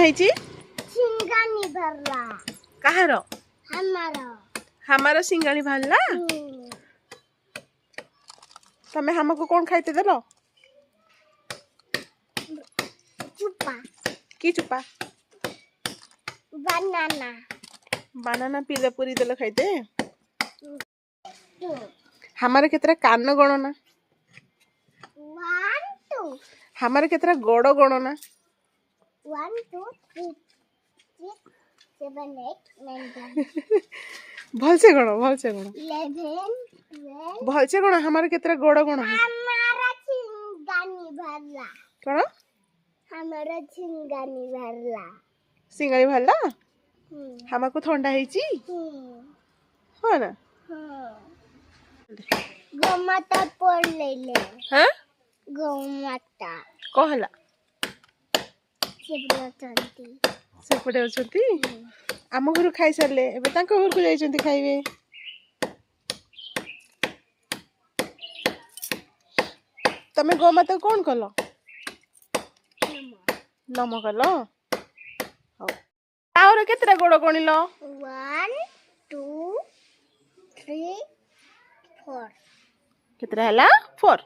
ହେଇଛି? सिंगानी भरला କାହାର? हमारा ହାମାର ସିଙ୍ଗାଣି ବାହାରିଲା। ତମେ ହାମକୁ କଣ ଖାଇତେ ଦେଲ? चुपा କି ଚୁପା? बनाना ବାନାନା ପିଲେ ପୁରୀ ଦେଲ ଖାଇତେ। 2 ହାମାର କେତେଟା କାନ ଗଣନା? 1 2 ହାମାର କେତେଟା ଗୋଡ଼ ଗଣନା? 1 2 3 6 7 8 9 10 ଭଲସେ ଗଣ, ଭଲସେ ଗଣ, 11 12 ଭଲସେ ଗଣ। ହାମାର କେତେଟା ଗୋଡ଼ ଗଣ? हमारा सिंगानी भरला କଣ? हमारा सिंगानी भरला ସିଙ୍ଗାଣି ବାହାରିଲା। ହାମାକୁ ଥଣ୍ଡା ହେଇଛି। ହଁ ନା? गोमाता पढ़ ले ले ହାଁ गोमाता କଣ ହେଲା? शिवरात्रि ସେପଟେ ଅଛନ୍ତି। ଆମ ଘରୁ ଖାଇସାରିଲେ, ଏବେ ତାଙ୍କ ଘରକୁ ଯାଇଛନ୍ତି ଖାଇବେ। ତମେ ଗୋମାତା କଣ କଲ? ନମ କଲ। ହଉ। ତାର କେତେଟା ଗୋଡ଼ ଗଣିଲ? 1 2 3 4 କେତେଟା ହେଲା? 4।